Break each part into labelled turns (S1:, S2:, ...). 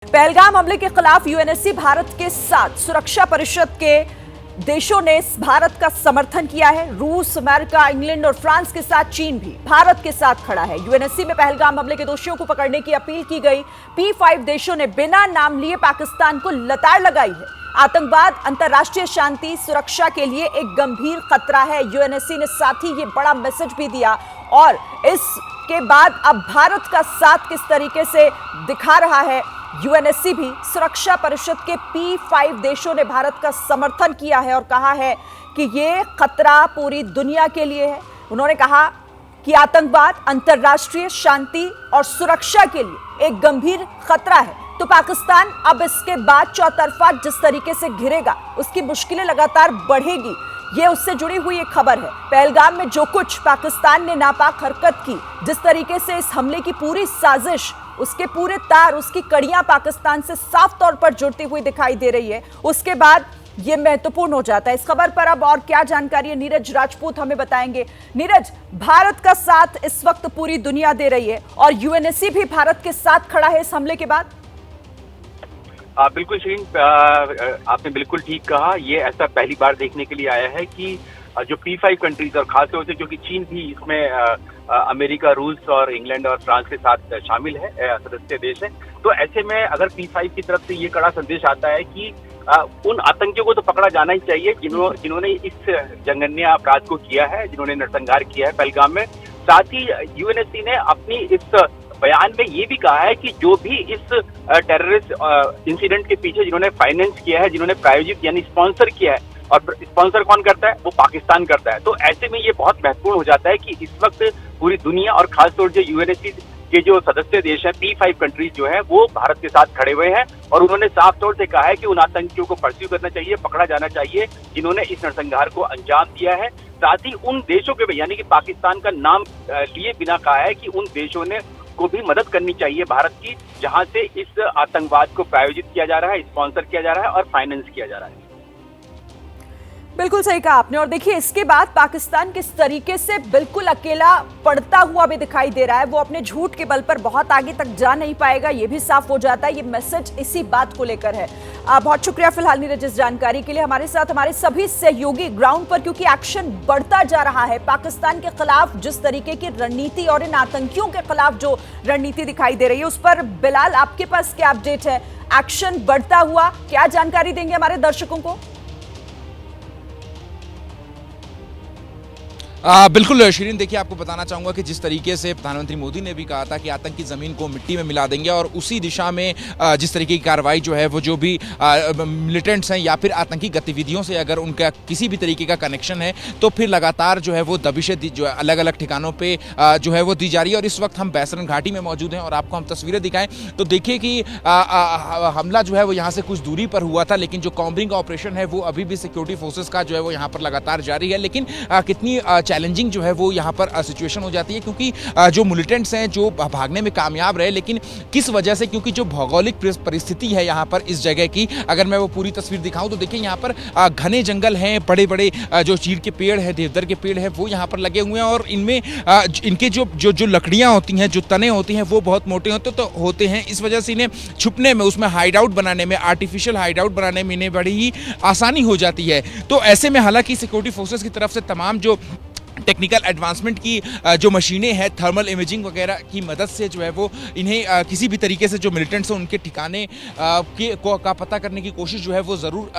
S1: पहलगाम हमले के खिलाफ यूएनएससी भारत के साथ सुरक्षा परिषद के देशों ने भारत का समर्थन किया है। रूस, अमेरिका, इंग्लैंड और फ्रांस के साथ चीन भी भारत के साथ खड़ा है। यूएनएससी में पहलगाम हमले के दोषियों को पकड़ने की अपील की गई। P5 देशों ने बिना नाम लिए पाकिस्तान को लताड़ लगाई है। आतंकवाद अंतर्राष्ट्रीय शांति सुरक्षा के लिए एक गंभीर खतरा है। यूएनएससी ने साथ ही ये बड़ा मैसेज भी दिया और इसके बाद अब भारत का साथ किस तरीके से दिखा रहा है। यूएनएससी भी सुरक्षा परिषद के P5 देशों ने भारत का समर्थन किया है और कहा है कि ये खतरा पूरी दुनिया के लिए है। उन्होंने कहा कि आतंकवाद अंतर्राष्ट्रीय शांति और सुरक्षा के लिए एक गंभीर खतरा है। तो पाकिस्तान अब इसके बाद चौतरफा जिस तरीके से घिरेगा उसकी मुश्किलें लगातार बढ़ेगी। ये उससे जुड़ी हुई एक खबर है। पहलगाम में जो कुछ पाकिस्तान ने नापाक हरकत की, जिस तरीके से इस हमले की पूरी साजिश, उसके पूरे तार, उसकी कड़ियां पाकिस्तान से साफ तौर पर जुड़ती हुई दिखाई दे रही है, उसके बाद ये महत्वपूर्ण हो जाता है। इस खबर पर अब और क्या जानकारी है नीरज राजपूत हमें बताएंगे। नीरज, भारत का साथ इस वक्त पूरी दुनिया दे रही है और यूएनएससी भी भारत के साथ खड़ा है इस हमले के बाद।
S2: बिल्कुल शिरीन, आपने बिल्कुल ठीक कहा। ये ऐसा पहली बार देखने के लिए आया है कि जो P5 कंट्रीज और खासतौर से क्योंकि चीन भी इसमें अमेरिका, रूस और इंग्लैंड और फ्रांस के साथ शामिल है, सदस्य देश है, तो ऐसे में अगर P5 की तरफ से ये कड़ा संदेश आता है कि उन आतंकियों को तो पकड़ा जाना ही चाहिए जिन्होंने इस जघन्य अपराध को किया है, जिन्होंने नरसंहार किया है पहलगाम में। साथ ही यूएनएससी ने अपनी इस बयान में ये भी कहा है कि जो भी इस टेररिस्ट इंसिडेंट के पीछे जिन्होंने फाइनेंस किया है, जिन्होंने प्रायोजित यानी स्पॉन्सर किया है, और स्पॉन्सर कौन करता है, वो पाकिस्तान करता है। तो ऐसे में ये बहुत महत्वपूर्ण हो जाता है कि इस वक्त पूरी दुनिया और खासतौर से यूएनएससी के जो सदस्य देश हैं, P5 कंट्रीज जो है, वो भारत के साथ खड़े हुए हैं और उन्होंने साफ तौर से कहा है कि उन आतंकियों को परस्यू करना चाहिए, पकड़ा जाना चाहिए जिन्होंने इस नरसंहार को अंजाम दिया है। साथ ही उन देशों के यानी कि पाकिस्तान का नाम लिए बिना कहा है कि उन देशों ने को भी मदद करनी चाहिए भारत की, जहां से इस आतंकवाद को प्रायोजित किया जा रहा है, स्पॉन्सर किया जा रहा है और फाइनेंस किया जा रहा है।
S1: बिल्कुल सही कहा आपने। और देखिए, इसके बाद पाकिस्तान किस तरीके से बिल्कुल अकेला पड़ता हुआ भी दिखाई दे रहा है। वो अपने झूठ के बल पर बहुत आगे तक जा नहीं पाएगा, ये भी साफ हो जाता है। ये मैसेज इसी बात को लेकर है। बहुत शुक्रिया फिलहाल नीरज इस जानकारी के लिए। हमारे साथ हमारे सभी सहयोगी ग्राउंड पर, क्योंकि एक्शन बढ़ता जा रहा है पाकिस्तान के खिलाफ। जिस तरीके की रणनीति और इन आतंकियों के खिलाफ जो रणनीति दिखाई दे रही है, उस पर बिलाल आपके पास क्या अपडेट है? एक्शन बढ़ता हुआ क्या जानकारी देंगे हमारे दर्शकों को?
S3: बिल्कुल शिरीन, देखिए आपको बताना चाहूँगा कि जिस तरीके से प्रधानमंत्री मोदी ने भी कहा था कि आतंक की ज़मीन को मिट्टी में मिला देंगे और उसी दिशा में जिस तरीके की कार्रवाई जो है वो जो भी मिलिटेंट्स हैं या फिर आतंकी गतिविधियों से अगर उनका किसी भी तरीके का कनेक्शन है तो फिर लगातार जो है वो दबिशें जो है अलग अलग ठिकानों पे जो है वो दी जा रही है। और इस वक्त हम बैसरन घाटी में मौजूद हैं और आपको हम तस्वीरें दिखाएं तो देखिए कि हमला जो है वो यहाँ से कुछ दूरी पर हुआ था, लेकिन जो कॉम्बरिंग ऑपरेशन है वो अभी भी सिक्योरिटी फोर्सेज का जो है वो यहाँ पर लगातार जारी है। लेकिन कितनी चैलेंजिंग जो है वो यहाँ पर सिचुएशन हो जाती है, क्योंकि जो मिलिटेंट्स हैं जो भागने में कामयाब रहे, लेकिन किस वजह से, क्योंकि जो भौगोलिक परिस्थिति है यहाँ पर इस जगह की, अगर मैं वो पूरी तस्वीर दिखाऊं तो देखिए यहाँ पर घने जंगल हैं, बड़े बड़े जो चीड़ के पेड़ हैं, देवदार के पेड़ हैं, वो यहाँ पर लगे हुए हैं और इनमें इनके जो लकड़ियाँ होती हैं, जो तने होती हैं, वो बहुत मोटे होते हैं। इस वजह से इन्हें छुपने में, उसमें हाइड आउट बनाने में, आर्टिफिशियल हाइड आउट बनाने में इन्हें बड़ी ही आसानी हो जाती है। तो ऐसे में हालांकि सिक्योरिटी फोर्सेस की तरफ से तमाम जो टेक्निकल एडवांसमेंट की जो मशीनें हैं, थर्मल इमेजिंग वगैरह की मदद से जो है वो इन्हें किसी भी तरीके से जो मिलिटेंट्स हैं उनके ठिकाने का पता करने की कोशिश जो है वो ज़रूर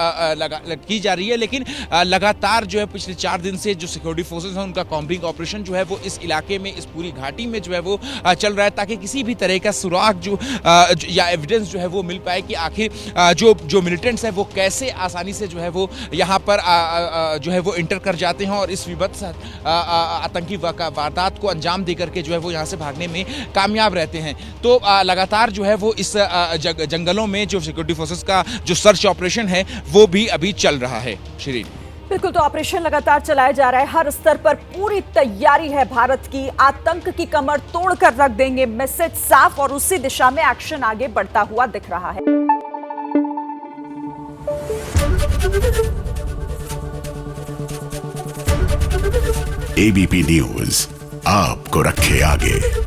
S3: की जा रही है। लेकिन लगातार जो है पिछले 4 दिन से जो सिक्योरिटी फोर्सेस हैं उनका कॉम्बरिंग ऑपरेशन जो है वो इस इलाके में, इस पूरी घाटी में जो है वो चल रहा है, ताकि किसी भी तरह का सुराग या एविडेंस जो है वो मिल पाए कि आखिर जो मिलिटेंट्स हैं वो कैसे आसानी से जो है वो यहाँ पर जो है वो इंटर कर जाते हैं और इस विभत्स आतंकी वारदात को अंजाम देकर के जो है वो यहाँ से भागने में कामयाब रहते हैं। तो लगातार जो है वो इस जंगलों में जो सिक्योरिटी फोर्सेस का जो सर्च ऑपरेशन है वो भी अभी चल रहा है। श्री
S1: बिल्कुल, तो ऑपरेशन लगातार चलाया जा रहा है। हर स्तर पर पूरी तैयारी है भारत की। आतंक की कमर तोड़कर रख देंगे, मैसेज साफ और उसी दिशा में एक्शन आगे बढ़ता हुआ दिख रहा है।
S4: एबीपी न्यूज आपको रखे आगे।